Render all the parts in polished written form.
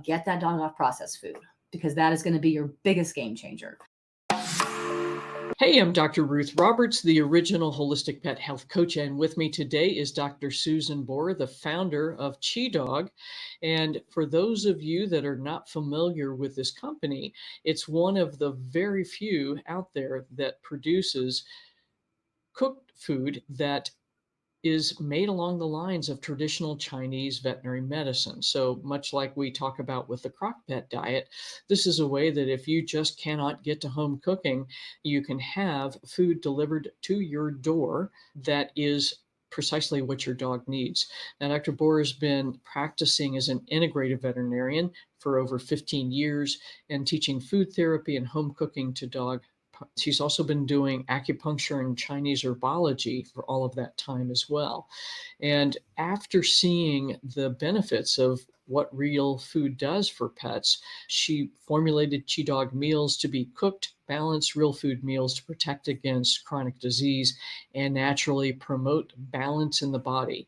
Get that dog off processed food because that is going to be your biggest game changer. Hey, I'm Dr. Ruth Roberts, the original holistic pet health coach, and with me today is Dr. Susan Bohr, the founder of Chi-Dog. And for those of you that are not familiar with this company, it's one of the very few out there that produces cooked food that is made along the lines of traditional Chinese veterinary medicine. So much like we talk about with the crock pet diet, this is a way that if you just cannot get to home cooking, you can have food delivered to your door that is precisely what your dog needs. Now, Dr. Bohr has been practicing as an integrative veterinarian for over 15 years and teaching food therapy and home cooking to dog. She's also been doing acupuncture and Chinese herbology for all of that time as well. And after seeing the benefits of what real food does for pets, she formulated Chi-Dog meals to be cooked, balanced real food meals to protect against chronic disease and naturally promote balance in the body.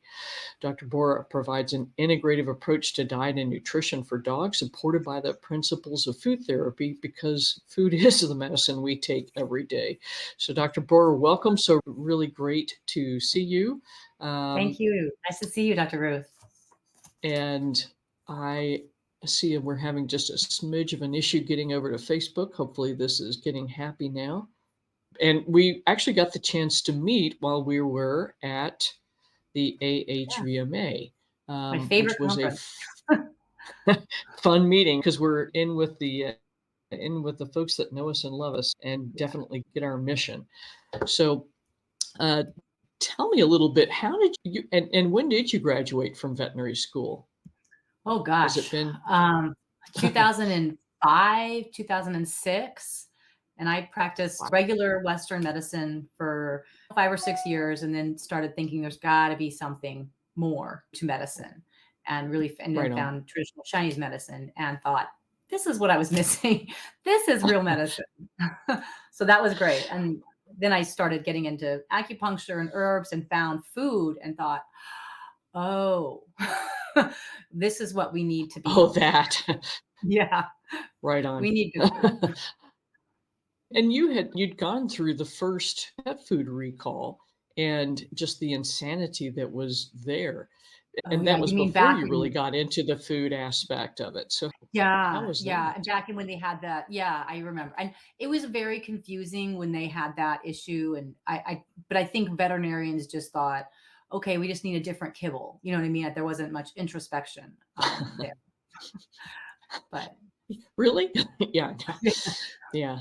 Dr. Bohr provides an integrative approach to diet and nutrition for dogs, supported by the principles of food therapy, because food is the medicine we take every day. So, Dr. Bohr, welcome. So, really great to see you. Thank you. Nice to see you, Dr. Ruth. And I see we're having just a smidge of an issue getting over to Facebook. Hopefully, this is getting happy now. And we actually got the chance to meet while we were at the AHVMA, My favorite which was conference. fun meeting because we're in with the folks that know us and love us and definitely get our mission. So, tell me a little bit. How did you and when did you graduate from veterinary school? Oh Has it gosh, been? 2005, 2006, and I practiced regular Western medicine for 5 or 6 years, and then started thinking there's got to be something more to medicine, and Right then on. found traditional Chinese medicine, and thought this is what I was missing. This is real medicine. So that was great, and then I started getting into acupuncture and herbs, and found food, and thought, oh. This is what we need to be Oh, healthy. that. Yeah, Right on. we need good food. And you'd gone through the first pet food recall and just the insanity that was there. Oh And yeah, that you was mean before back you really when got into the food aspect of it. So how yeah, was yeah, that? and back in when they had that yeah, I remember, and it was very confusing when they had that issue, and but I think veterinarians just thought, "Okay, we just need a different kibble." You know what I mean? There wasn't much introspection, there, but Really? Yeah. Yeah.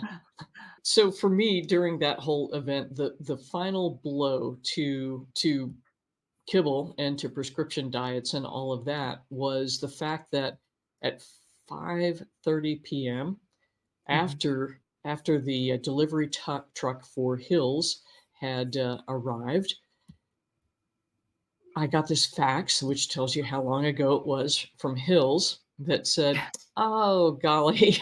So for me, during that whole event, the final blow to kibble and to prescription diets and all of that was the fact that at 5:30 p.m. Mhm. after the delivery truck for Hills had arrived, I got this fax, which tells you how long ago it was from Hills, that said, "Oh golly,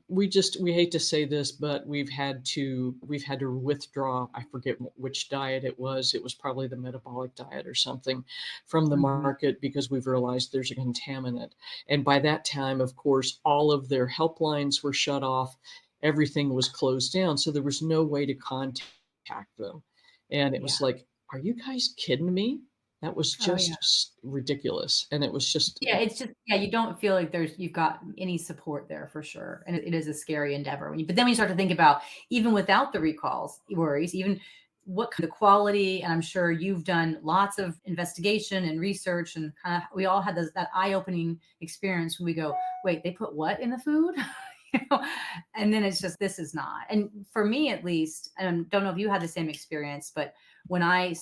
we hate to say this, but we've had to withdraw. I forget which diet it was. It was probably the metabolic diet or something from the Mhm. market because we've realized there's a contaminant." And by that time, of course, all of their helplines were shut off. Everything was closed down, so there was no way to contact them. And it Yeah. was like, are you guys kidding me? That was Oh, yeah. just ridiculous. And it was just, Yeah, it's just yeah, you don't feel like you've got any support there for sure, and it is a scary endeavor. But then when you start to think about even without the recalls worries, even what kind of quality, and I'm sure you've done lots of investigation and research, and kind of we all had that eye-opening experience when we go, wait, they put what in the food? You know? And then it's just this is not. And for me at least, and I don't know if you had the same experience, but when I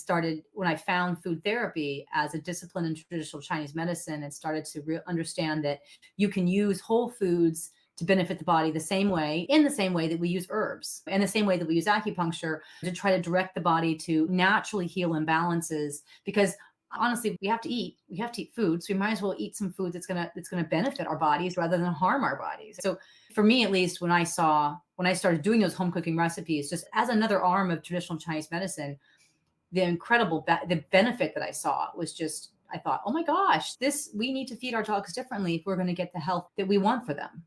found food therapy as a discipline in traditional Chinese medicine and started to understand that you can use whole foods to benefit the body in the same way that we use herbs, and the same way that we use acupuncture to try to direct the body to naturally heal imbalances. Because honestly, we have to eat food, so we might as well eat some food that's gonna benefit our bodies rather than harm our bodies. So for me at least, when I started doing those home cooking recipes just as another arm of traditional Chinese medicine, the incredible the benefit that I saw was just I thought, oh my gosh, we need to feed our dogs differently if we're going to get the health that we want for them.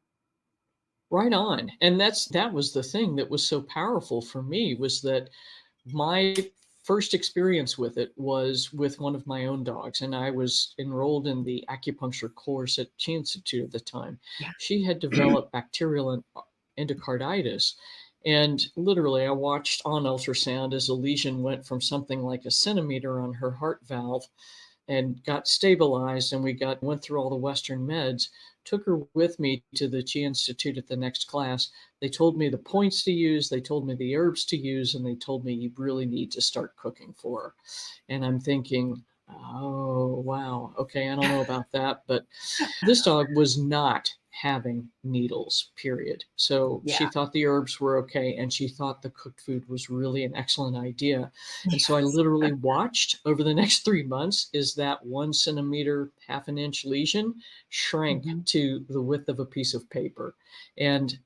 Right on. And that was the thing that was so powerful for me, was that my first experience with it was with one of my own dogs, and I was enrolled in the acupuncture course at Chi Institute at the time. Yeah. She had developed bacterial endocarditis, and literally I watched on ultrasound as a lesion went from something like a centimeter on her heart valve and got stabilized, and went through all the Western meds, took her with me to the Chi Institute at the next class. They told me the points to use, they told me the herbs to use, and they told me you really need to start cooking for her. And I'm thinking, oh, wow, okay, I don't know about that, but this dog was not having needles, period. So she Yeah. thought the herbs were okay, and she thought the cooked food was really an excellent idea. And so I Yes. literally watched over the next 3 months as that 1 centimeter, half an inch lesion shrank Mhm. to the width of a piece of paper. And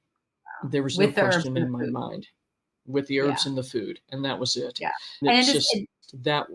there was no With the herbs question and the in my food. mind, with the Yeah. herbs and the food. And that was it. Yeah. And And it's it just, just that,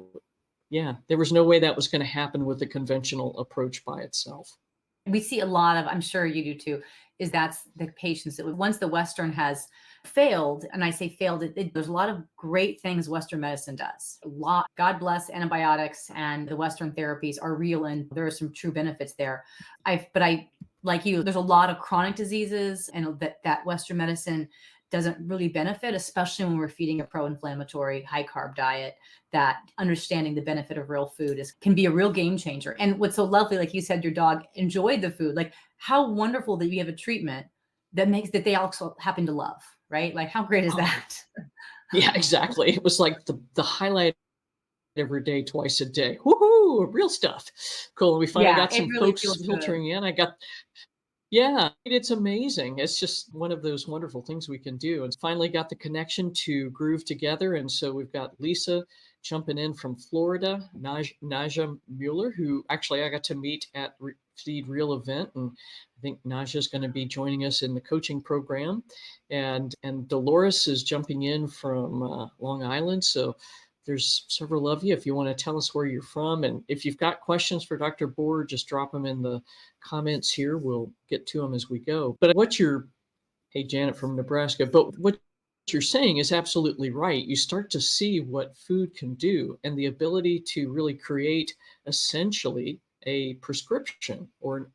yeah, there was no way that was going to happen with the conventional approach by itself. we see a lot of, I'm sure you do too, is that's the patients that once the Western has failed, and I say failed, there's a lot of great things Western medicine does. A lot, God bless antibiotics, and the Western therapies are real and there are some true benefits there. But I, like you, there's a lot of chronic diseases and that Western medicine doesn't really benefit, especially when we're feeding a pro-inflammatory high carb diet. That understanding the benefit of real food can be a real game changer. And what's so lovely, like you said, your dog enjoyed the food. Like how wonderful that you have a treatment that they also happen to love, right? Like how great is Oh, that? yeah, exactly. It was like the highlight every day, twice a day. Woohoo! Real stuff. Cool. And we finally Yeah, got it some really folks feels good. filtering in. Yeah, it's amazing. It's just one of those wonderful things we can do. And finally got the connection to groove together. And so we've got Lisa jumping in from Florida, Naja Mueller, who actually I got to meet at Feed Real event. And I think Naja is going to be joining us in the coaching program. And Dolores is jumping in from Long Island. So there's several of you. If you want to tell us where you're from, and if you've got questions for Dr. Bohr, just drop them in the comments here. We'll get to them as we go. But hey, Janet from Nebraska, but what you're saying is absolutely right. You start to see what food can do, and the ability to really create essentially a prescription or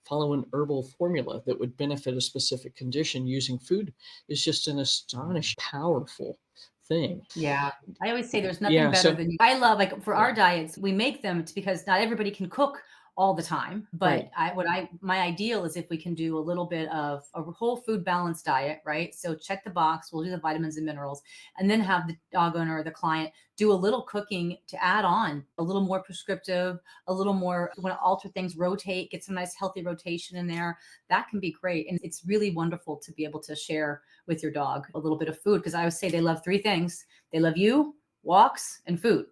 follow an herbal formula that would benefit a specific condition using food is just an astonishing, powerful thing. Yeah. I always say there's nothing Yeah. better So, than I love, like for our yeah, diets, we make them because not everybody can cook all the time. But right. my ideal is if we can do a little bit of a whole food balanced diet, right? So check the box, we'll do the vitamins and minerals, and then have the dog owner or the client do a little cooking to add on a little more prescriptive, a little more, want to alter things, rotate, get some nice healthy rotation in there. That can be great. And it's really wonderful to be able to share with your dog a little bit of food, because I always say they love three things. They love you, walks, and food.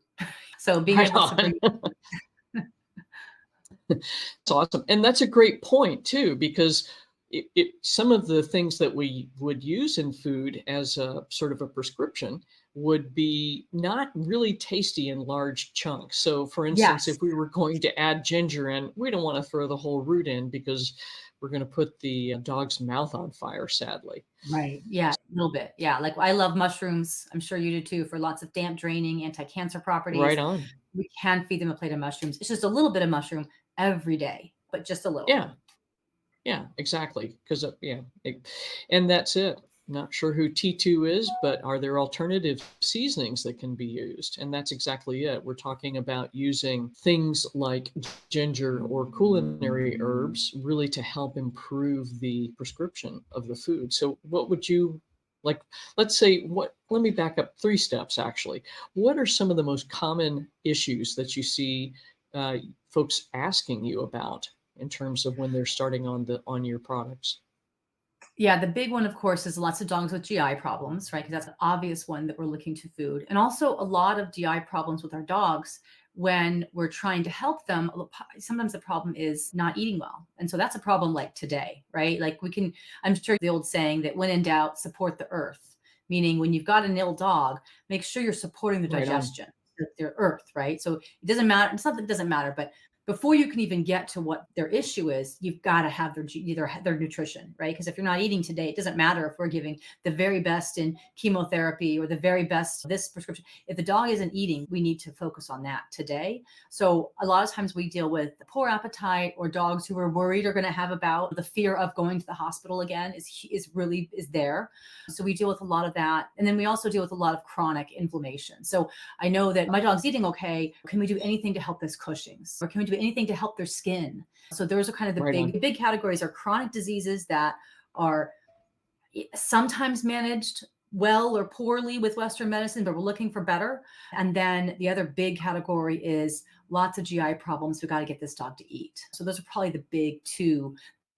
So being Right able to on. bring, It's awesome. And that's a great point too, because some of the things that we would use in food as a sort of a prescription would be not really tasty in large chunks. So for instance, yes, if we were going to add ginger in, we don't want to throw the whole root in because we're going to put the dog's mouth on fire, sadly. right. Yeah, a little bit. Yeah. Like I love mushrooms. I'm sure you do too, for lots of damp draining, anti-cancer Right properties. on. We can feed them a plate of mushrooms. It's just a little bit of mushroom every day, but just a little. Yeah. Yeah, exactly. Because and that's it. Not sure who T2 is, but are there alternative seasonings that can be used? And that's exactly it. We're talking about using things like ginger or culinary herbs really to help improve the prescription of the food. So, what would you like? Let's say, let me back up 3 steps actually. What are some of the most common issues that you see folks asking you about in terms of when they're starting on your products? Yeah, the big one, of course, is lots of dogs with GI problems, right? Because that's an obvious one that we're looking to food. And also a lot of GI problems with our dogs when we're trying to help them. Sometimes the problem is not eating well. And so that's a problem like today, right? Like I'm sure the old saying that when in doubt, support the earth, meaning when you've got an ill dog, make sure you're supporting the Right on. digestion. their earth, right? So it doesn't matter. It's not that it doesn't matter, but before you can even get to what their issue is, you've got to have their nutrition, right? Because if you're not eating today, it doesn't matter if we're giving the very best in chemotherapy or the very best this prescription. If the dog isn't eating, we need to focus on that today. So a lot of times we deal with poor appetite or dogs who are worried are going to have about the fear of going to the hospital again is there. So we deal with a lot of that. And then we also deal with a lot of chronic inflammation. So I know that my dog's eating okay. Can we do anything to help this Cushing's? Or can we do anything to help their skin? So those are kind of Right on. the big categories are chronic diseases that are sometimes managed well or poorly with Western medicine, but we're looking for better. And then the other big category is lots of GI problems. We got to get this dog to eat. So those are probably the big two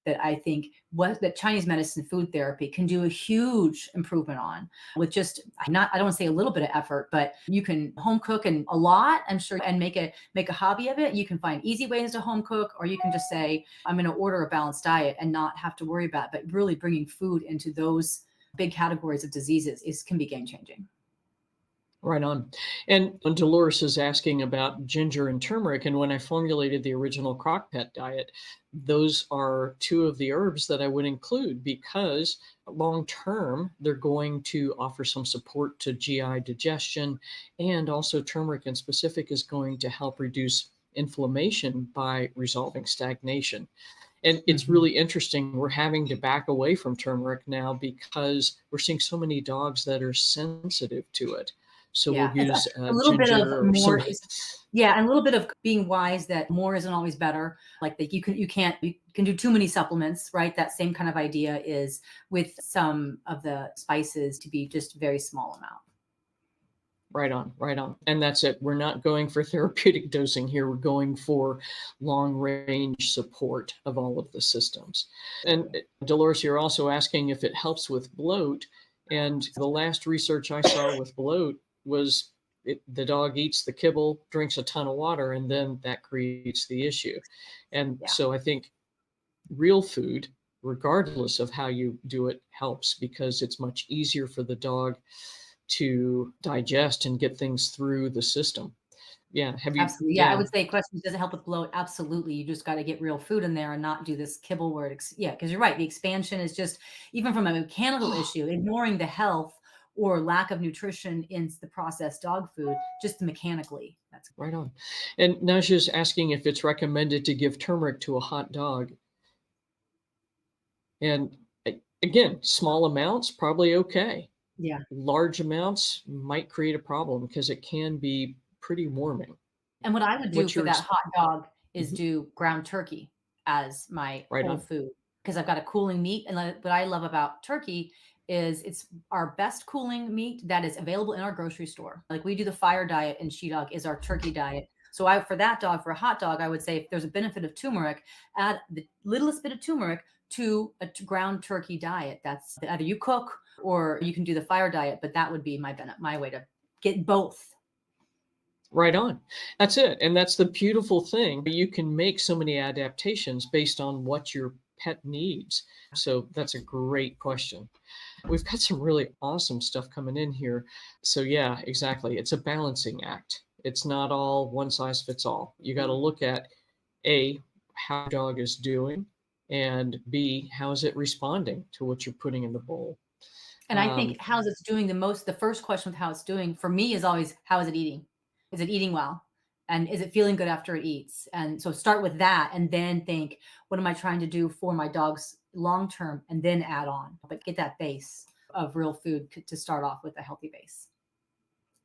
that I think that Chinese medicine food therapy can do a huge improvement on with just I don't want to say a little bit of effort, but you can home cook and a lot, I'm sure, and make a hobby of it. You can find easy ways to home cook, or you can just say, I'm going to order a balanced diet and not have to worry about it. But really bringing food into those big categories of diseases can be game changing. Right on. And Dolores is asking about ginger and turmeric. And when I formulated the original Crock-Pot diet, those are two of the herbs that I would include because long term, they're going to offer some support to GI digestion. And also, turmeric in specific is going to help reduce inflammation by resolving stagnation. And it's Mhm. really interesting. We're having to back away from turmeric now because we're seeing so many dogs that are sensitive to it. So we'll Yeah, it's use a little bit of ginger or more some. is yeah, and a little bit of being wise that more isn't always better. Like that you can do too many supplements, right? That same kind of idea is with some of the spices to be just very small amount. Right on, right on. And that's it. We're not going for therapeutic dosing here. We're going for long range support of all of the systems. And Dolores, you're also asking if it helps with bloat. And the last research I saw with bloat was the dog eats the kibble, drinks a ton of water, and then that creates the issue. And Yeah. so I think real food, regardless of how you do it, helps because it's much easier for the dog to digest and get things through the system. Yeah. Have you? Absolutely. Yeah, I Yeah. would say question, does it help with bloat? Absolutely. You just got to get real food in there and not do this kibble where yeah, because you're right. The expansion is just even from a mechanical issue, ignoring the health or lack of nutrition in the processed dog food, just mechanically. That's Right on. And Naja's asking if it's recommended to give turmeric to a hot dog. And again, small amounts, probably okay. yeah. Large amounts might create a problem because it can be pretty warming. And what I would do What's for your that hot dog is Mhm. do ground turkey as my Right whole on? food because I've got a cooling meat. And what I love about turkey is it's our best cooling meat that is available in our grocery store. Like we do the fire diet and She Dog is our turkey diet. So for that dog, for a hot dog, I would say if there's a benefit of turmeric, add the littlest bit of turmeric to a ground turkey diet. That's either you cook or you can do the fire diet, but that would be my way to get both. Right on. That's it. And that's the beautiful thing. You can make so many adaptations based on what your pet needs. So that's a great question. We've got some really awesome stuff coming in here. So, yeah, exactly. It's a balancing act. It's not all one size fits all. You got to look at A, how your dog is doing, and B, how is it responding to what you're putting in the bowl. And I think Um, how's it's doing the first question with how it's doing for me is always, how is it eating? Is it eating well? And is it feeling good after it eats? And so start with that and then think, what am I trying to do for my dog's long term? And then add on, but get that base of real food to start off with a healthy base.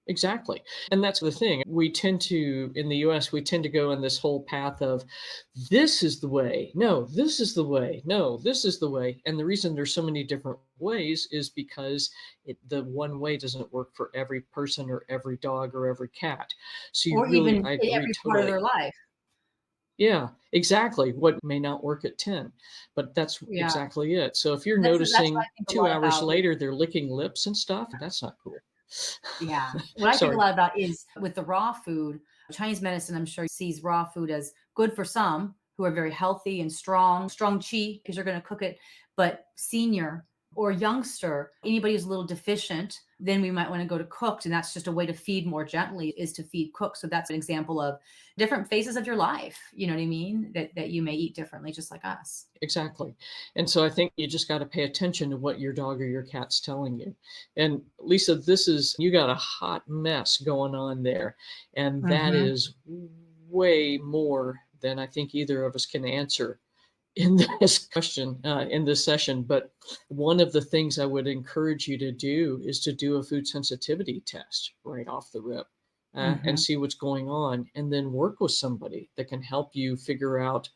Exactly. And that's the thing. We tend to, in the US, we tend to go in this whole path of this is the way. No, this is the way. No, this is the way. And the reason there's so many different ways is because the one way doesn't work for every person or every dog or every cat. So you Or really, even I in agree every part of totally. their life. Yeah, exactly. What may not work at 10, but that's Yeah. exactly it. So if you're That's what I noticing think a 2 hours lot about. later, they're licking lips and stuff, that's not cool. Yeah. What I think a Sorry. lot about is with the raw food, Chinese medicine, I'm sure sees raw food as good for some who are very healthy and strong chi because you're going to cook it. But senior or youngster, anybody who's a little deficient, then we might want to go to cooked. And that's just a way to feed more gently, is to feed cooked. So that's an example of different phases of your life. You know what I mean? That you may eat differently, just like us. Exactly. And so I think you just got to pay attention to what your dog or your cat's telling you. And Lisa, you got a hot mess going on there. And that Hmm. is way more than I think either of us can answer in this question, in this session. But one of the things I would encourage you to do is to do a food sensitivity test right off the rip, and Hmm. see what's going on, and then work with somebody that can help you figure out,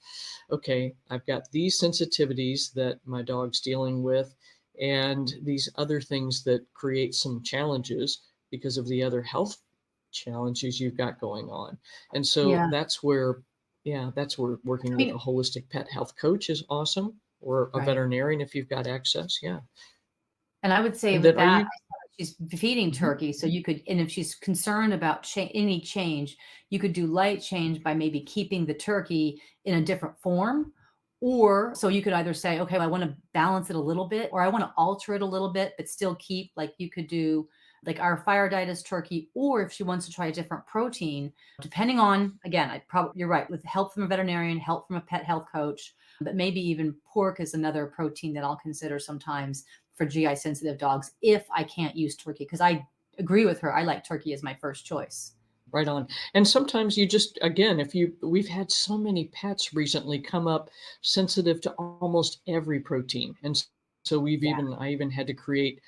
okay, I've got these sensitivities that my dog's dealing with, and these other things that create some challenges because of the other health challenges you've got going on. And so Yeah. that's where working I with mean, a holistic pet health coach is awesome, or a right. veterinarian if you've got access. Yeah. And I would say And with then are that, you? she's feeding Mhm. turkey, so you could, and if she's concerned about any change, you could do light change by maybe keeping the turkey in a different form. Or so you could either say, okay, well, I want to balance it a little bit, or I want to alter it a little bit, but still keep, like you could do like our fire diet is turkey, or if she wants to try a different protein, depending on, again, I probably, you're right, with help from a veterinarian, help from a pet health coach, but maybe even pork is another protein that I'll consider sometimes for GI sensitive dogs if I can't use turkey. Because I agree with her. I like turkey as my first choice. Right on. And sometimes you just, again, we've had so many pets recently come up sensitive to almost every protein. And so Yeah, I even had to create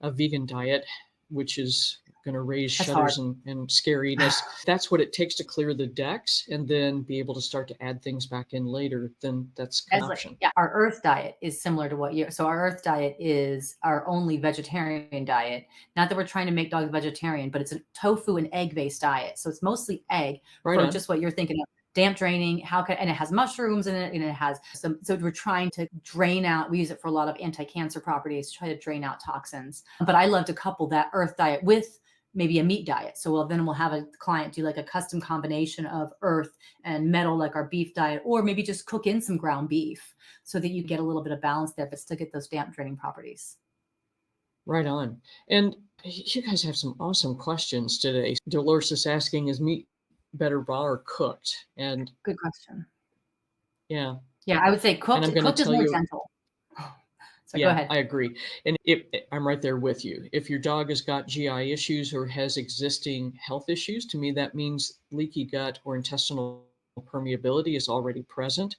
a vegan diet, which is going to raise that's hard. shudders and scariness. That's what it takes to clear the decks and then be able to start to add things back in later. Then that's an As like, option. yeah, our earth diet is similar to what you, so our earth diet is our only vegetarian diet. Not that we're trying to make dogs vegetarian, but it's a tofu and egg-based diet. So it's mostly egg Right for on. just what you're thinking of. Damp draining, how can, and it has mushrooms in it, and it has some, so we're trying to drain out, we use it for a lot of anti-cancer properties, try to drain out toxins. But I love to couple that earth diet with maybe a meat diet. So then we'll have a client do like a custom combination of earth and metal, like our beef diet, or maybe just cook in some ground beef so that you get a little bit of balance there, but still get those damp draining properties. Right on. And you guys have some awesome questions today. Dolores is asking, is meat better raw or cooked? And Good question. yeah, Yeah, I would say and I'm cooked. going to Cooked is tell more you, gentle. So go yeah, ahead. I agree. And if I'm right there with you, if your dog has got GI issues or has existing health issues, to me, that means leaky gut or intestinal permeability is already present.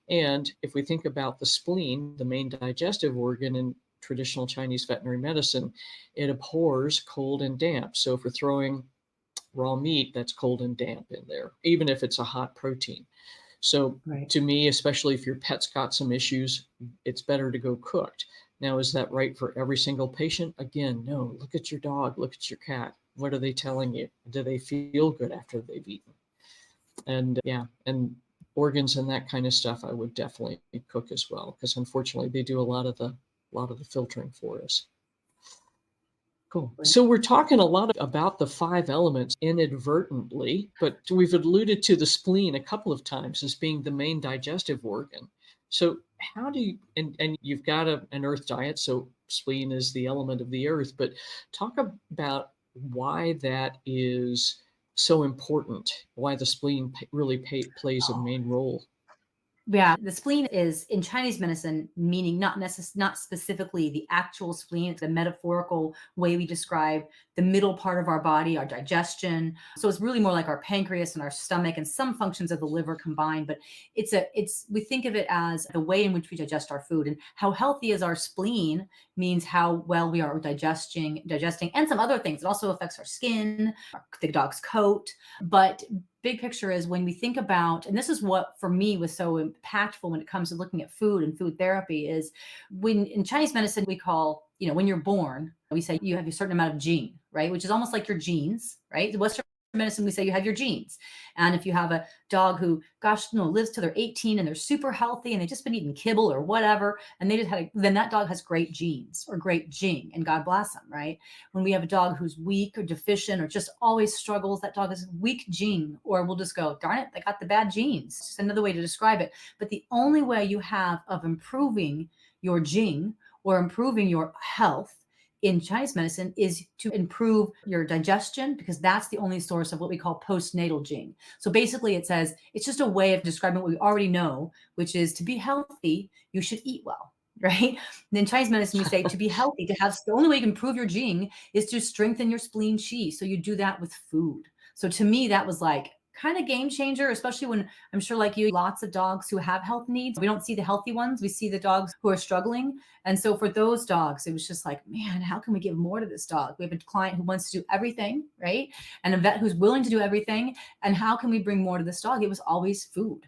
And if we think about the spleen, the main digestive organ in traditional Chinese veterinary medicine, it abhors cold and damp. So if we're throwing raw meat, that's cold and damp in there, even if it's a hot protein. So Right. to me, especially if your pet's got some issues, it's better to go cooked. Now, is that right for every single patient? Again, no. Look at your dog, look at your cat. What are they telling you? Do they feel good after they've eaten? And yeah, and organs and that kind of stuff, I would definitely cook as well, because unfortunately they do a lot of the filtering for us. Cool. So we're talking a lot about the five elements inadvertently, but we've alluded to the spleen a couple of times as being the main digestive organ. So how do you, and you've got an earth diet, so spleen is the element of the earth, but talk about why that is so important, why the spleen really plays a main role. Yeah, the spleen is in Chinese medicine, meaning not specifically the actual spleen. It's the metaphorical way we describe the middle part of our body, our digestion. So it's really more like our pancreas and our stomach and some functions of the liver combined. But it's we think of it as the way in which we digest our food, and how healthy is our spleen means how well we are digesting, and some other things. It also affects our skin, the dog's coat, but big picture is when we think about, and this is what for me was so impactful when it comes to looking at food and food therapy, is when in Chinese medicine we call, when you're born, we say you have a certain amount of gene, right? Which is almost like your genes, right? In Western medicine, we say you have your genes. And if you have a dog who, gosh, lives till they're 18 and they're super healthy and they've just been eating kibble or whatever, and they just then that dog has great genes or great jing, and God bless them, right? When we have a dog who's weak or deficient or just always struggles, that dog has weak gene, or we'll just go, darn it, they got the bad genes. It's just another way to describe it. But the only way you have of improving your gene or improving your health in Chinese medicine is to improve your digestion, because that's the only source of what we call postnatal jing. So basically, it says it's just a way of describing what we already know, which is to be healthy, you should eat well, right? And in Chinese medicine, we say to be healthy, to have the only way you can improve your jing is to strengthen your spleen qi. So you do that with food. So to me, that was like kind of game changer, especially when I'm sure, like you, lots of dogs who have health needs. We don't see the healthy ones, we see the dogs who are struggling. And so for those dogs, it was just like, man, how can we give more to this dog? We have a client who wants to do everything, right? And a vet who's willing to do everything. And how can we bring more to this dog? It was always food.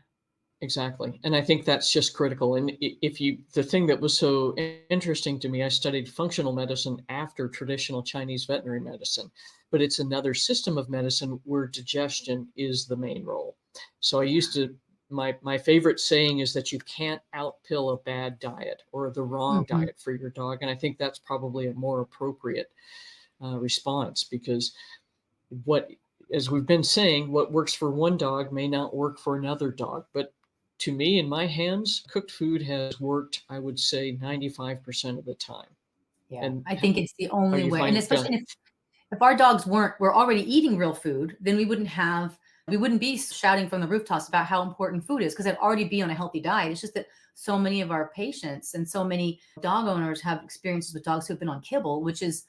Exactly. And I think that's just critical. And if you, the thing that was so interesting to me, I studied functional medicine after traditional Chinese veterinary medicine, but it's another system of medicine where digestion is the main role. So I used to, my favorite saying is that you can't outpill a bad diet or the wrong Mhm. diet for your dog. And I think that's probably a more appropriate response, because what, as we've been saying, what works for one dog may not work for another dog. But to me, in my hands, cooked food has worked, I would say, 95% of the time. Yeah, And I think it's the how only you way. And find, especially if our dogs were already eating real food, then we wouldn't be shouting from the rooftops about how important food is, because they'd already be on a healthy diet. It's just that so many of our patients and so many dog owners have experiences with dogs who've been on kibble, which is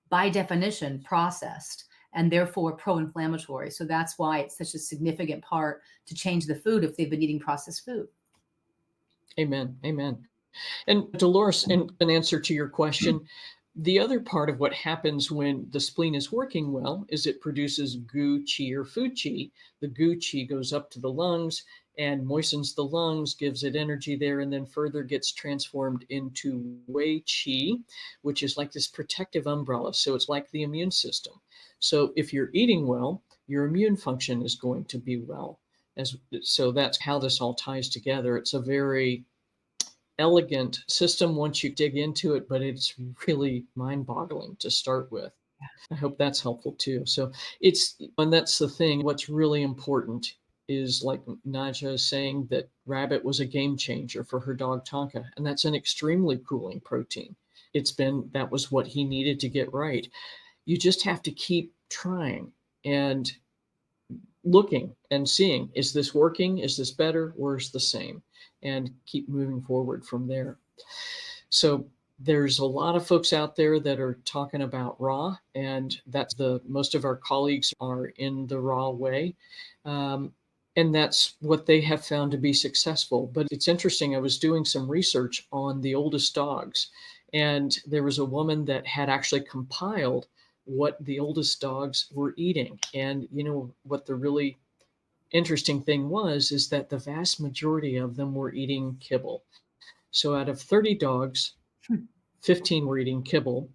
by definition processed and therefore pro-inflammatory. So that's why it's such a significant part to change the food if they've been eating processed food. amen, amen. And Dolores, in an answer to your question, the other part of what happens when the spleen is working well is it produces gu qi or fu qi. The gu qi goes up to the lungs and moistens the lungs, gives it energy there, and then further gets transformed into wei qi, which is like this protective umbrella. So it's like the immune system. So if you're eating well, your immune function is going to be well. So that's how this all ties together. It's a very elegant system once you dig into it, but it's really mind boggling to start with. I hope that's helpful too. So and that's the thing. What's really important is, like Naja is saying, that rabbit was a game changer for her dog Tonka, and that's an extremely cooling protein. That was what he needed to get right. You just have to keep trying and looking and seeing, is this working? Is this better? Or is the same? And keep moving forward from there. So there's a lot of folks out there that are talking about raw, and that's the most of our colleagues are in the raw way. And that's what they have found to be successful. But it's interesting. I was doing some research on the oldest dogs, and there was a woman that had actually compiled what the oldest dogs were eating. And you know what the really interesting thing was is that the vast majority of them were eating kibble. So out of 30 dogs, 15 were eating kibble,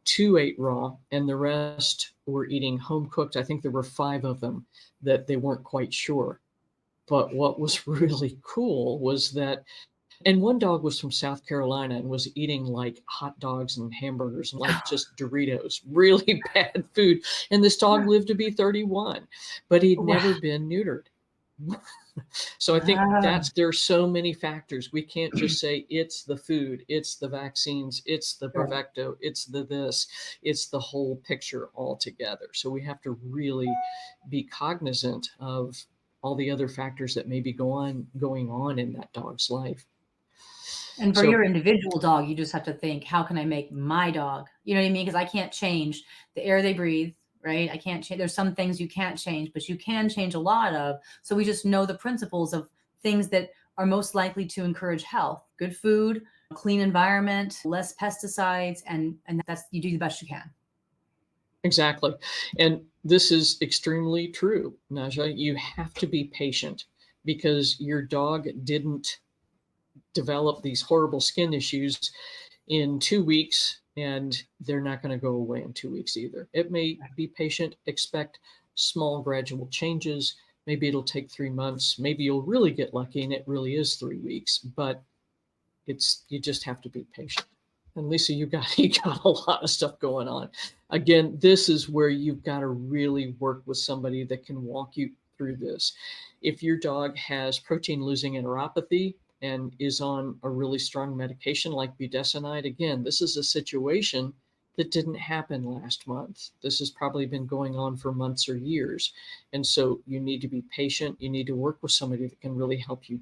2 ate raw, and the rest were eating home cooked. I think there were 5 of them that they weren't quite sure. But what was really cool was that, and one dog was from South Carolina and was eating like hot dogs and hamburgers and like just Doritos, really bad food. And this dog lived to be 31, but he'd Wow. never been neutered. So I think Wow. there are so many factors. We can't just say it's the food, it's the vaccines, it's the Right. Bravecto, it's the this, it's the whole picture altogether. So we have to really be cognizant of all the other factors that may be going on in that dog's life. And for So your individual dog, you just have to think, how can I make my dog? You know what I mean? Because I can't change the air they breathe, right? I can't change. There's some things you can't change, but you can change a lot of. So we just know the principles of things that are most likely to encourage health: good food, clean environment, less pesticides, and that's you do the best you can. exactly. And this is extremely true, Naja. You have to be patient because your dog didn't develop these horrible skin issues in 2 weeks, and they're not going to go away in 2 weeks either. It may be patient, expect small gradual changes. Maybe it'll take 3 months. Maybe you'll really get lucky and it really is 3 weeks, but you just have to be patient. And Lisa, you got a lot of stuff going on. Again, this is where you've got to really work with somebody that can walk you through this. If your dog has protein losing enteropathy and is on a really strong medication like budesonide, again, this is a situation that didn't happen last month. This has probably been going on for months or years. And so you need to be patient. You need to work with somebody that can really help you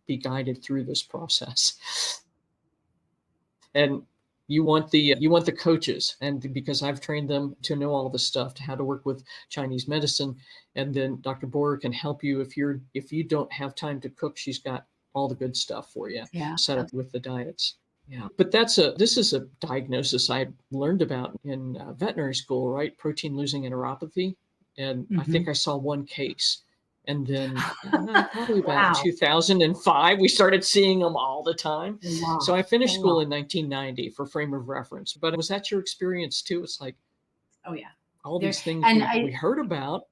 be guided through this process. And you want the coaches, and because I've trained them to know all the stuff, to how to work with Chinese medicine, and then Dr. Borer can help you if you don't have time to cook. She's got all the good stuff for you Yeah. set up with the diets. Yeah, but this is a diagnosis I learned about in veterinary school, right? Protein losing enteropathy, and I Mhm. think I saw one case. And then probably about Wow. 2005, we started seeing them all the time. A lot. So I A finished school lot. in 1990 for frame of reference. But was that your experience too? It's like Oh, yeah. all There these things and we I heard about.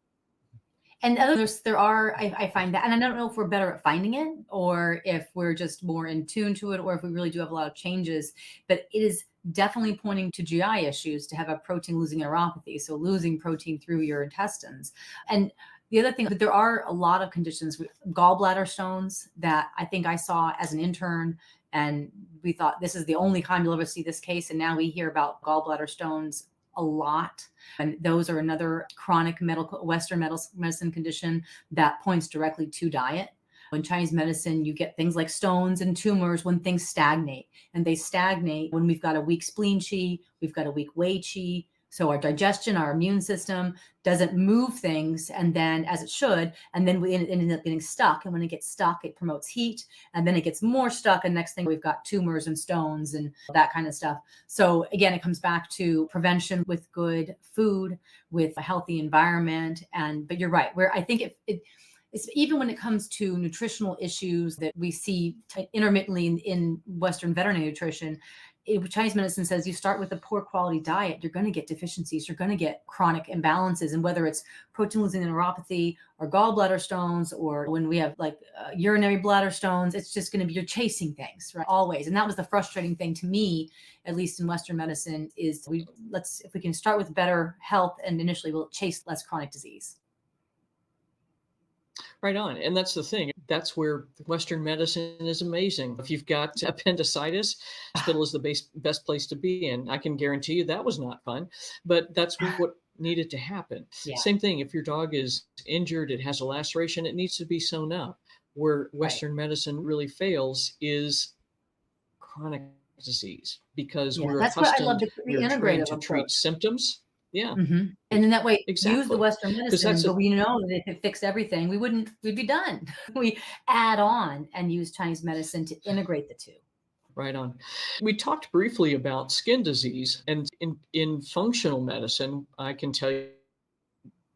and others there are I find that, and I don't know if we're better at finding it or if we're just more in tune to it or if we really do have a lot of changes, but it is definitely pointing to GI issues to have a protein losing neuropathy, so losing protein through your intestines. And the other thing, but there are a lot of conditions with gallbladder stones that I think I saw as an intern, and we thought this is the only time you'll ever see this case, and now we hear about gallbladder stones a lot, and those are another chronic medical Western medicine condition that points directly to diet. In Chinese medicine, you get things like stones and tumors when things stagnate, and they stagnate when we've got a weak spleen qi, we've got a weak wei qi. So our digestion, our immune system doesn't move things, and then as it should, and then we end up getting stuck. And when it gets stuck, it promotes heat, and then it gets more stuck. And next thing we've got tumors and stones and that kind of stuff. So again, it comes back to prevention with good food, with a healthy environment. And but you're right, where I think it's even when it comes to nutritional issues that we see intermittently in Western veterinary nutrition. Chinese medicine says you start with a poor quality diet, you're going to get deficiencies, you're going to get chronic imbalances. And whether it's protein losing neuropathy or gallbladder stones, or when we have like urinary bladder stones, it's just going to be you're chasing things, right? Always. And that was the frustrating thing to me, at least in Western medicine, is if we can start with better health and initially we'll chase less chronic disease. Right on. And that's the thing. That's where Western medicine is amazing. If you've got appendicitis, hospital is the best place to be. And I can guarantee you that was not fun, but that's what needed to happen. Yeah. Same thing. If your dog is injured, it has a laceration, it needs to be sewn up. Where Right. Western medicine really fails is chronic disease, because Yeah. we're That's what I love, accustomed, the we're trained integrative to treat approach. symptoms. Yeah, Mhm. And then that way, use the exactly. Western Because medicine, that's but a we know that if it fixed everything, we'd be done. We add on and use Chinese medicine to integrate the two. right on. We talked briefly about skin disease, and in functional medicine, I can tell you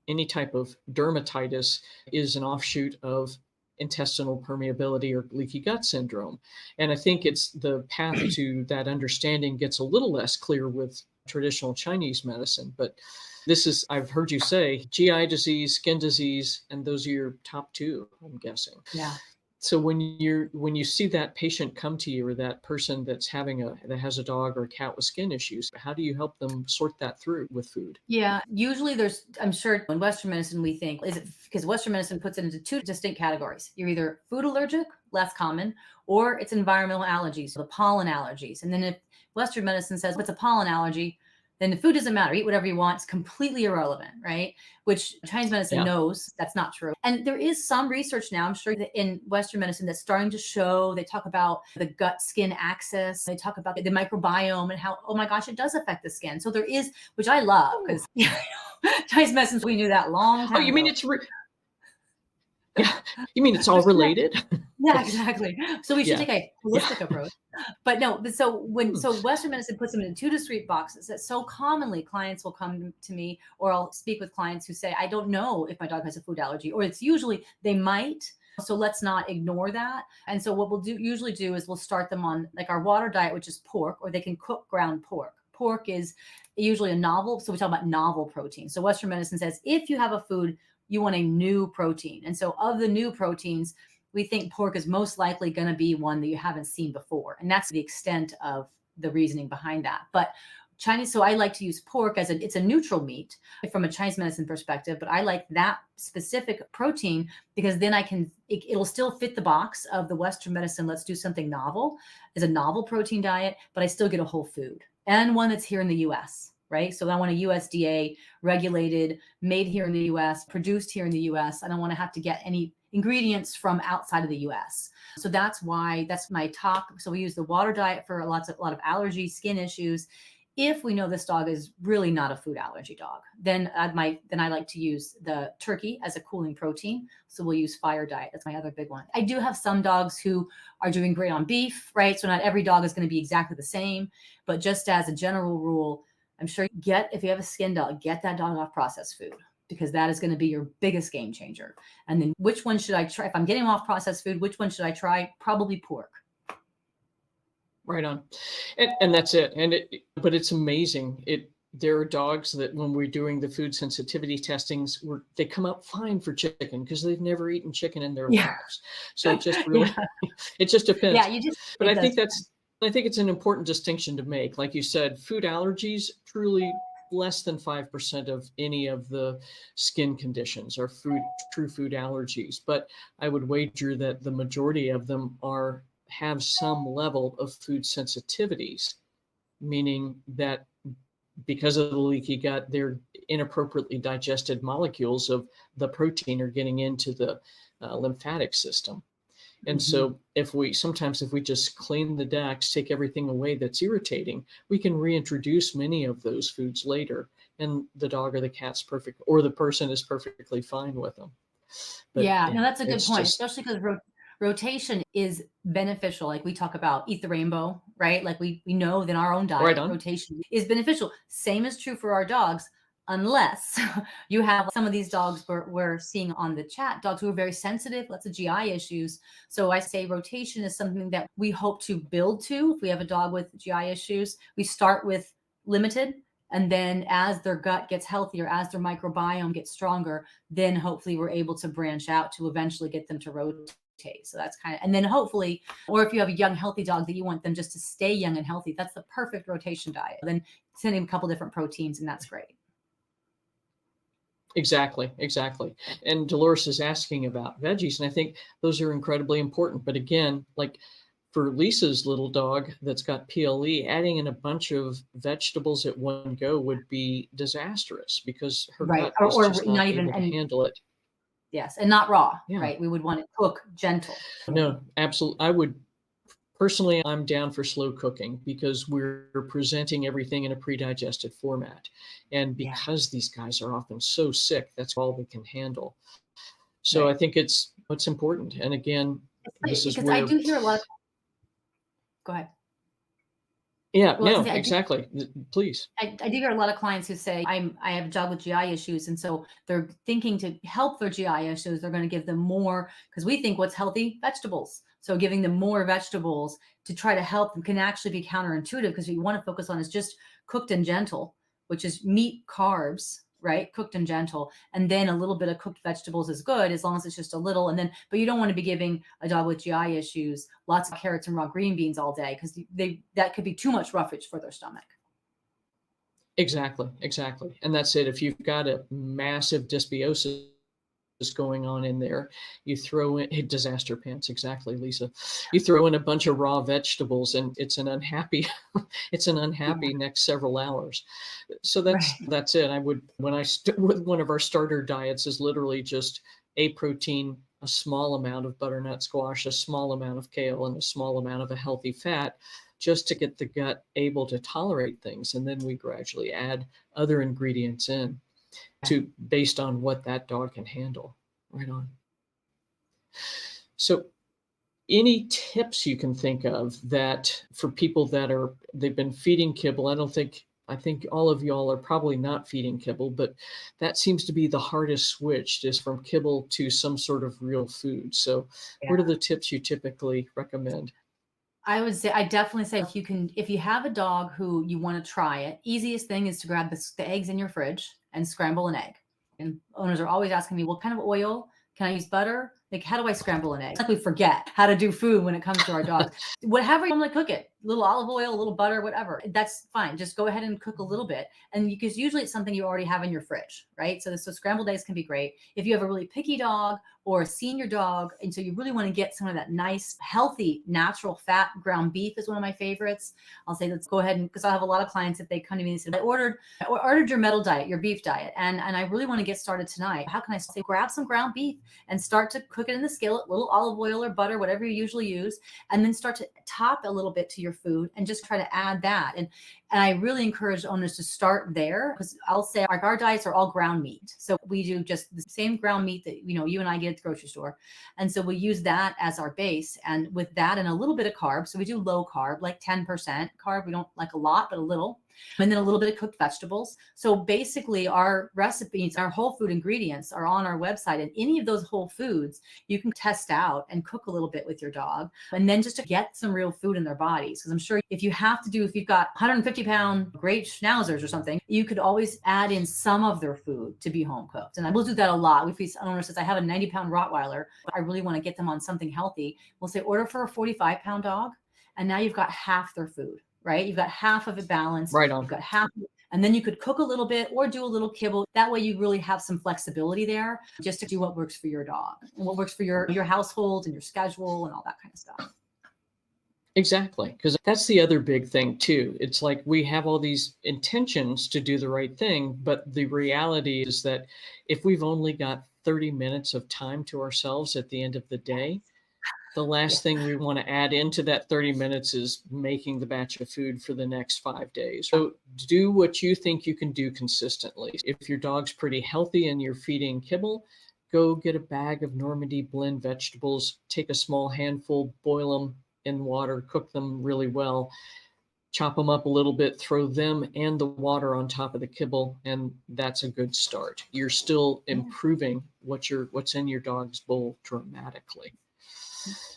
any type of dermatitis is an offshoot of intestinal permeability or leaky gut syndrome. And I think it's the path to that understanding gets a little less clear with traditional Chinese medicine. But I've heard you say GI disease, skin disease, and those are your top two, I'm guessing. Yeah. So when you see that patient come to you, or that person that has a dog or a cat with skin issues, how do you help them sort that through with food? Yeah. Usually I'm sure in Western medicine, we think, is it because Western medicine puts it into two distinct categories. You're either food allergic, less common, or it's environmental allergies, so the pollen allergies. And then if Western medicine says, what's a pollen allergy? Then the food doesn't matter. Eat whatever you want. It's completely irrelevant, right? Which Chinese medicine Yeah. knows that's not true. And there is some research now, I'm sure, that in Western medicine that's starting to show, they talk about the gut skin axis. They talk about the microbiome and how, oh my gosh, it does affect the skin. So there is, which I love, Oh, because Chinese medicine, we knew that long oh, time you mean ago. yeah, you mean it's all Yeah, related? yeah, exactly. So we should Yeah, take a yeah. holistic approach. But no, Hmm. so Western medicine puts them in two discrete boxes that so commonly clients will come to me, or I'll speak with clients who say, I don't know if my dog has a food allergy, or it's usually they might. So let's not ignore that. And so what usually do is we'll start them on like our water diet, which is pork, or they can cook ground pork. Pork is usually a novel. So we talk about novel protein. So Western medicine says if you have a food, you want a new protein. And so of the new proteins, we think pork is most likely going to be one that you haven't seen before. And that's the extent of the reasoning behind that. But Chinese, so I like to use pork as it's a neutral meat from a Chinese medicine perspective, but I like that specific protein because then it'll still fit the box of the Western medicine. Let's do something novel as a novel protein diet, but I still get a whole food and one that's here in the US, right? So I want a USDA regulated, made here in the US, produced here in the US. I don't want to have to get any ingredients from outside of the US. So that's my top. So we use the water diet for a lot of allergies, skin issues. If we know this dog is really not a food allergy dog, then I like to use the turkey as a cooling protein. So we'll use fire diet. That's my other big one. I do have some dogs who are doing great on beef, right? So not every dog is going to be exactly the same, but just as a general rule, I'm sure if you have a skin dog, get that dog off processed food because that is going to be your biggest game changer. And then which one should I try? If I'm getting off processed food, which one should I try? Probably pork. Right on. And that's it. But it's amazing. There are dogs that when we're doing the food sensitivity testings, they come out fine for chicken because they've never eaten chicken in their Yeah. lives. So it just really, it just depends. Yeah, But I think it's an important distinction to make. Like you said, food allergies, truly less than 5% of any of the skin conditions are true food allergies. But I would wager that the majority of them have some level of food sensitivities, meaning that because of the leaky gut, their inappropriately digested molecules of the protein are getting into the lymphatic system. And so if we just clean the decks, take everything away that's irritating, we can reintroduce many of those foods later. And the dog or the cat's perfect, or the person is perfectly fine with them. But yeah, no, that's a good point, just, especially because rotation is beneficial. Like we talk about eat the rainbow, right? Like we know that our own right diet on. rotation is beneficial. Same is true for our dogs, unless you have some of these dogs we're seeing on the chat, dogs who are very sensitive, lots of GI issues. So I say rotation is something that we hope to build to. If we have a dog with GI issues, we start with limited. And then as their gut gets healthier, as their microbiome gets stronger, then hopefully we're able to branch out to eventually get them to rotate. So that's and then hopefully, or if you have a young, healthy dog that you want them just to stay young and healthy, that's the perfect rotation diet. Then send him a couple different proteins and that's great. Exactly. And Dolores is asking about veggies, and I think those are incredibly important. But again, like for Lisa's little dog that's got PLE, adding in a bunch of vegetables at one go would be disastrous because her Right. gut is Or just not not even, able to and handle it. yes, and not raw, Yeah. right? We would want to cook gentle. No, absolutely. Personally, I'm down for slow cooking because we're presenting everything in a pre-digested format. And Yeah. because these guys are often so sick, that's all they can handle. So I Right. think it's important. And again, this is Because I where, do hear a lot of, go ahead. yeah, Well, no, exactly. Please. I do hear a lot of clients who say I have a dog with GI issues, and so they're thinking to help their GI issues, they're going to give them more because we think what's healthy vegetables. So giving them more vegetables to try to help them can actually be counterintuitive because what you want to focus on is just cooked and gentle, which is meat, carbs, right? Cooked and gentle, and then a little bit of cooked vegetables is good as long as it's just a little. And then, but you don't want to be giving a dog with GI issues lots of carrots and raw green beans all day because that could be too much roughage for their stomach. Exactly. And that's it. If you've got a massive dysbiosis going on in there, you throw in disaster pants. Exactly, Lisa. You throw in a bunch of raw vegetables and it's an unhappy next several hours. So Right. that's it. I would, with one of our starter diets is literally just a protein, a small amount of butternut squash, a small amount of kale, and a small amount of a healthy fat, just to get the gut able to tolerate things. And then we gradually add other ingredients in based on what that dog can handle. Right on. So any tips you can think of that for people they've been feeding kibble? I think all of y'all are probably not feeding kibble, but that seems to be the hardest switch, is from kibble to some sort of real food. So what are the tips you typically recommend? I definitely say if you have a dog who you want to try it, easiest thing is to grab the eggs in your fridge and scramble an egg. And owners are always asking me, what kind of oil? Can I use butter? Like, how do I scramble an egg? It's like we forget how to do food when it comes to our dogs. Whatever you normally cook it, a little olive oil, a little butter, whatever. That's fine. Just go ahead and cook a little bit. And because usually it's something you already have in your fridge, right? So scrambled eggs can be great. If you have a really picky dog or a senior dog, and so you really want to get some of that nice, healthy, natural fat, ground beef is one of my favorites. I'll say, let's go ahead and, because I have a lot of clients, if they come to me and say, I ordered your metal diet, your beef diet, and I really want to get started tonight. How can I say, grab some ground beef and start to cook it in the skillet, little olive oil or butter, whatever you usually use, and then start to top a little bit to your food and just try to add that. And I really encourage owners to start there, because I'll say our diets are all ground meat. So we do just the same ground meat that, you and I get at the grocery store. And so we use that as our base, and with that and a little bit of carb. So we do low carb, like 10% carb. We don't like a lot, but a little. And then a little bit of cooked vegetables. So basically our recipes, our whole food ingredients are on our website, and any of those whole foods you can test out and cook a little bit with your dog, and then just to get some real food in their bodies. Because I'm sure if you've got 150-pound great schnauzers or something, you could always add in some of their food to be home cooked. And I will do that a lot. If an owner says, I have a 90-pound Rottweiler, I really want to get them on something healthy, we'll say, order for a 45-pound dog. And now you've got half their food. Right? You've got half of it balanced. Right on. You've got half, and then you could cook a little bit or do a little kibble. That way you really have some flexibility there, just to do what works for your dog and what works for your household and your schedule and all that kind of stuff. Exactly. Because that's the other big thing too. It's like we have all these intentions to do the right thing, but the reality is that if we've only got 30 minutes of time to ourselves at the end of the day, the last thing we want to add into that 30 minutes is making the batch of food for the next 5 days. So do what you think you can do consistently. If your dog's pretty healthy and you're feeding kibble, go get a bag of Normandy blend vegetables, take a small handful, boil them in water, cook them really well, chop them up a little bit, throw them and the water on top of the kibble, and that's a good start. You're still improving what's in your dog's bowl dramatically.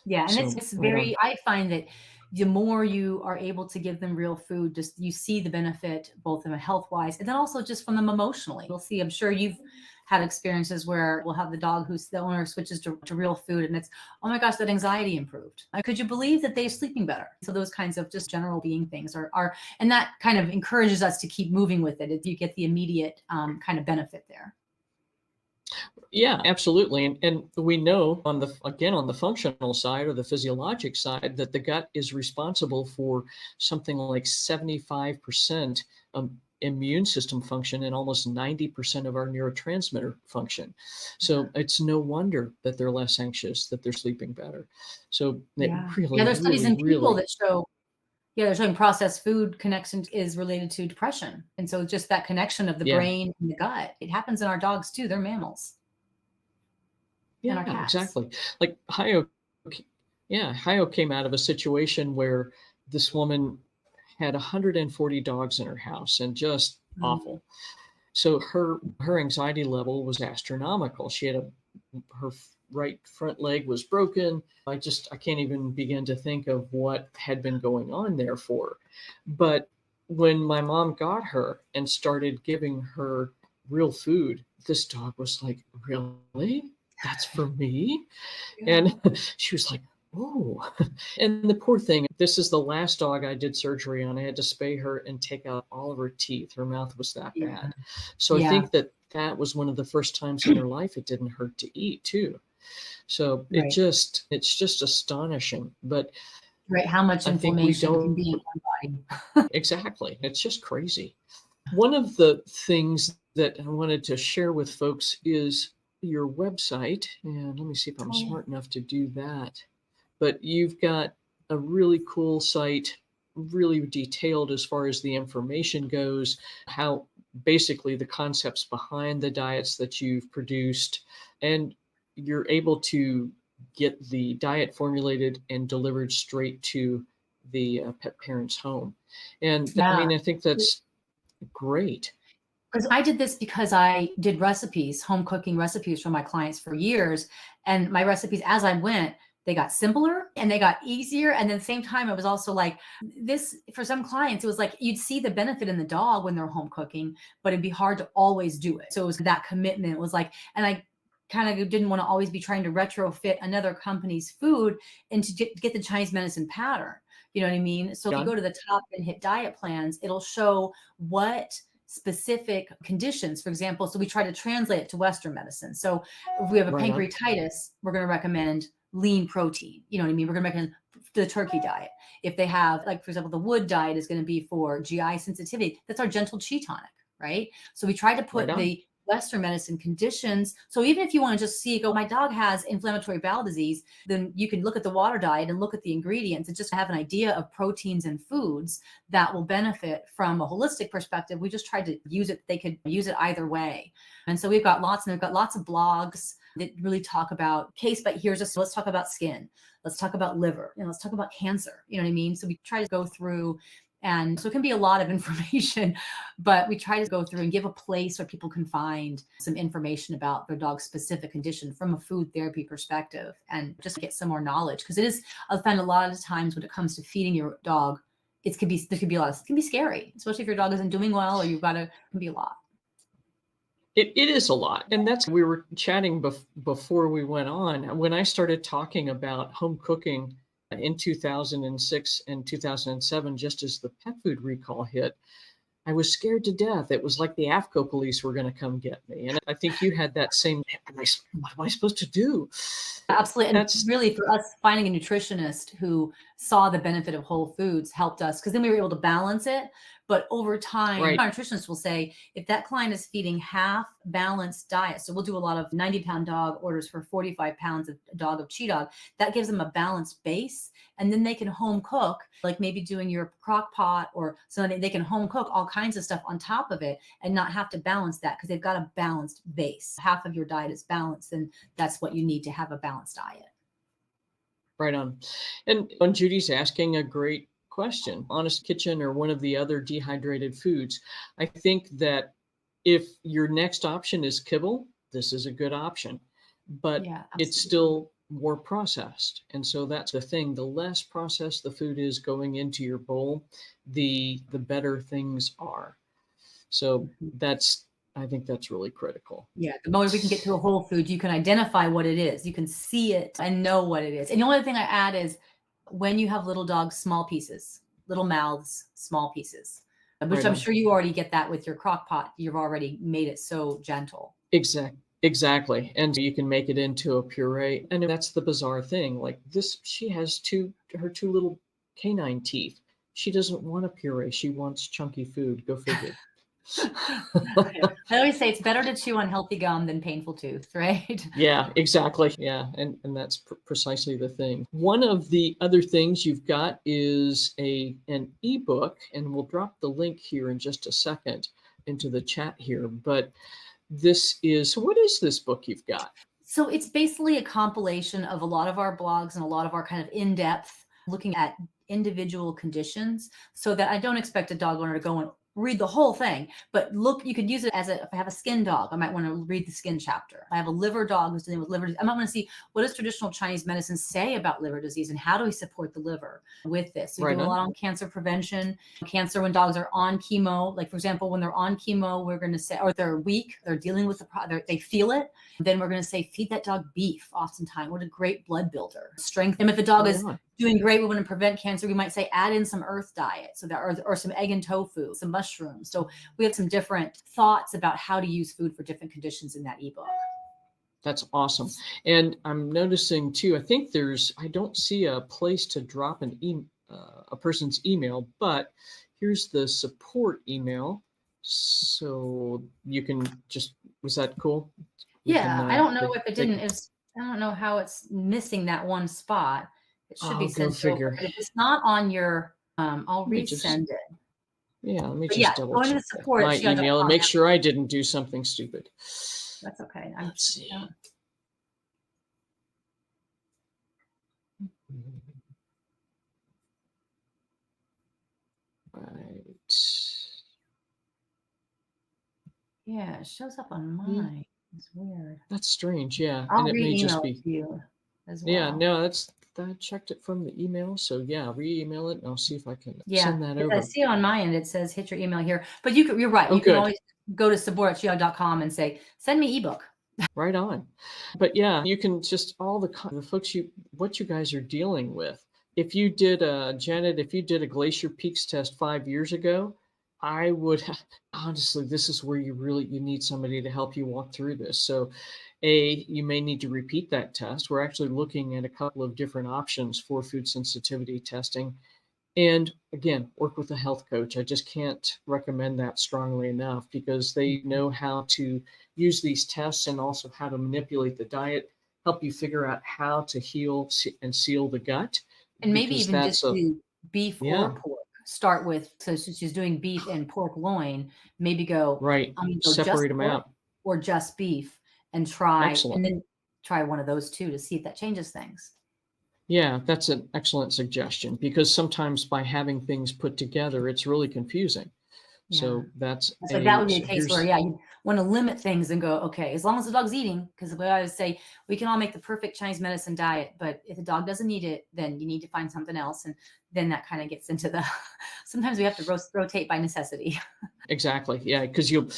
Yeah. And it's very, I find that the more you are able to give them real food, just you see the benefit both in a health wise, and then also just from them emotionally. You'll see, I'm sure you've had experiences where we'll have the dog who's the owner switches to real food, and it's, oh my gosh, that anxiety improved. Could you believe that they're sleeping better? So those kinds of just general being things are, and that kind of encourages us to keep moving with it if you get the immediate kind of benefit there. Yeah, absolutely. And we know on the functional side or the physiologic side that the gut is responsible for something like 75% immune system function and almost 90% of our neurotransmitter function. So it's no wonder that they're less anxious, that they're sleeping better. So it really, there's studies in people really, that show, they're showing processed food connection is related to depression. And so just that connection of the brain and the gut, it happens in our dogs too. They're mammals. And our cats. Exactly. Like Hayo came out of a situation where this woman had 140 dogs in her house and just awful. So her anxiety level was astronomical. She had her right front leg was broken. I can't even begin to think of what had been going on there for her. But when my mom got her and started giving her real food, this dog was like, really? That's for me? And she was like, oh. And the poor thing, this is the last dog I did surgery on. I had to spay her and take out all of her teeth. Her mouth was that bad. So I think that was one of the first times in her life it didn't hurt to eat too. So it's just astonishing. But how much inflammation can be in one body. Exactly. It's just crazy. One of the things that I wanted to share with folks is your website. And let me see if I'm smart enough to do that. But you've got a really cool site, really detailed as far as the information goes, how basically the concepts behind the diets that you've produced, and you're able to get the diet formulated and delivered straight to the pet parent's home. And I mean, I think that's great. Because I did this because I did recipes, home cooking recipes for my clients for years. And my recipes, as I went, they got simpler and they got easier. And at the same time, it was also like this, for some clients, it was like you'd see the benefit in the dog when they're home cooking, but it'd be hard to always do it. So it was that commitment. It was like, and kind of didn't want to always be trying to retrofit another company's food and to get the Chinese medicine pattern. You know what I mean? So if you Done. go to the top and hit diet plans, it'll show what specific conditions, for example. So we try to translate it to Western medicine. So if we have a Right on. pancreatitis, we're going to recommend lean protein. You know what I mean? We're going to recommend the turkey diet. If they have, like, for example, the wood diet is going to be for GI sensitivity. That's our gentle chi tonic, right? So we try to Right put on. the Western medicine conditions. So even if you want to just see, go, my dog has inflammatory bowel disease, then you can look at the water diet and look at the ingredients and just have an idea of proteins and foods that will benefit from a holistic perspective. We just tried to use it. They could use it either way. And so we've got lots of blogs that really talk about case, but here's just, let's talk about skin. Let's talk about liver, let's talk about cancer. You know what I mean? So we try to go through. And so it can be a lot of information, but we try to go through and give a place where people can find some information about their dog's specific condition from a food therapy perspective and just get some more knowledge. Because I find a lot of times when it comes to feeding your dog, there could be it can be scary, especially if your dog isn't doing well or it can be a lot. It is a lot. And we were chatting before we went on. When I started talking about home cooking in 2006 and 2007, just as the pet food recall hit, I was scared to death. It was like the AFCO police were going to come get me. And I think you had that same, what am I supposed to do? Absolutely. And That's really, for us, finding a nutritionist who saw the benefit of whole foods helped us, because then we were able to balance it. But over time, right. our nutritionist will say, if that client is feeding half balanced diet, so we'll do a lot of 90-pound dog orders for 45 pounds of dog of Chi Dog, that gives them a balanced base. And then they can home cook, like maybe doing your crock pot or something. They can home cook all kinds of stuff on top of it and not have to balance that, because they've got a balanced base. Half of your diet is balanced, and that's what you need to have a balanced diet. Right on. And when Judy's asking a great question, Honest Kitchen or one of the other dehydrated foods, I think that if your next option is kibble, this is a good option, but Yeah, it's absolutely. still more processed. And so that's the thing. The less processed the food is going into your bowl, the better things are. So I think that's really critical. Yeah, the moment we can get to a whole food, you can identify what it is. You can see it and know what it is. And the only thing I add is, when you have little dogs, small pieces, little mouths, small pieces, which Right I'm on. sure you already get that with your crock pot. You've already made it so gentle. Exactly. And you can make it into a puree. And that's the bizarre thing. Like this, she has her two little canine teeth. She doesn't want a puree. She wants chunky food. Go figure. I always say it's better to chew on healthy gum than painful tooth, right? Yeah, exactly. Yeah. And that's precisely the thing. One of the other things you've got is an ebook, and we'll drop the link here in just a second into the chat here. But what is this book you've got? So it's basically a compilation of a lot of our blogs and a lot of our kind of in-depth looking at individual conditions, so that I don't expect a dog owner to go and read the whole thing, but look, you could use it as if I have a skin dog, I might want to read the skin chapter. If I have a liver dog who's dealing with liver disease, I might want to see, what does traditional Chinese medicine say about liver disease and how do we support the liver with this? So we do a lot on cancer prevention, cancer when dogs are on chemo. Like, for example, when they're on chemo, we're going to say, or they're weak, they're dealing with they feel it. Then we're going to say, feed that dog beef. Oftentimes, what a great blood builder. Strength. And if the dog is doing great, we want to prevent cancer, we might say add in some earth diet, so that or some egg and tofu, some mushrooms. So we have some different thoughts about how to use food for different conditions in that ebook. That's awesome. And I'm noticing too, I think I don't see a place to drop a person's email, but here's the support email. So you can was that cool? Yeah, I don't know if it didn't, I don't know how it's missing that one spot. It should be sent over. But if it's not on your, I'll resend it. Yeah, let me just double check support my email and make sure I didn't do something stupid. That's okay. Let's see. Right. Yeah, it shows up on mine. It's weird. That's strange. Yeah. I'll and it may just be to you as well. Yeah, no, I checked it from the email. So yeah, re-email it and I'll see if I can send that over. I see on my end, it says hit your email here, but you're right. You can always go to support@chiog.com and say, send me ebook. Right on. But yeah, you can just all the folks what you guys are dealing with. If you did Janet, if you did a Glacier Peaks test 5 years ago, I would honestly, this is where you need somebody to help you walk through this. So, you may need to repeat that test. We're actually looking at a couple of different options for food sensitivity testing. And again, work with a health coach. I just can't recommend that strongly enough because they know how to use these tests and also how to manipulate the diet, help you figure out how to heal and seal the gut, And maybe because even just that's a, do beef or yeah, pork. Start with, so since she's doing beef and pork loin, maybe go, right. I'm gonna go Separate just them pork out. or just beef and try, and Excellent. then try one of those 2 to see if that changes things. Yeah, that's an excellent suggestion because sometimes by having things put together, it's really confusing. Yeah. So that's So that would be so a case where, here's yeah, you wanna limit things and go, "Okay, as long as the dog's eating," because we always say, we can all make the perfect Chinese medicine diet, but if the dog doesn't eat it, then you need to find something else, and then that kinda gets into the sometimes we have to rotate by necessity. exactly. Yeah, because you'll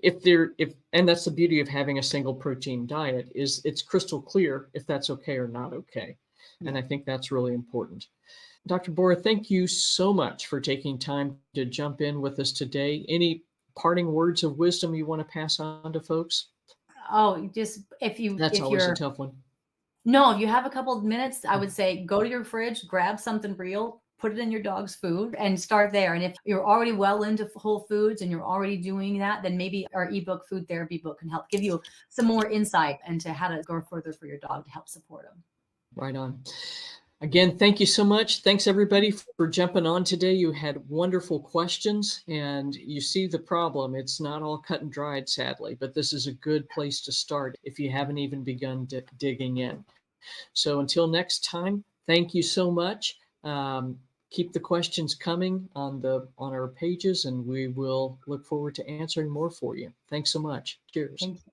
if there if and that's the beauty of having a single protein diet is it's crystal clear if that's okay or not okay. And Yeah. I think that's really important. Dr. Bora, thank you so much for taking time to jump in with us today. Any parting words of wisdom you want to pass on to folks? Oh, just if you That's if always a you're tough one. no, if you have a couple of minutes, I would say go to your fridge, grab something real, put it in your dog's food, and start there. And if you're already well into Whole Foods and you're already doing that, then maybe our ebook, Food Therapy book, can help give you some more insight into how to go further for your dog to help support them. Right on. Again, thank you so much. Thanks everybody for jumping on today. You had wonderful questions and you see the problem. It's not all cut and dried, sadly, but this is a good place to start if you haven't even begun digging in. So until next time, thank you so much. Keep the questions coming on our pages, and we will look forward to answering more for you. Thanks so much. Cheers. Thank you.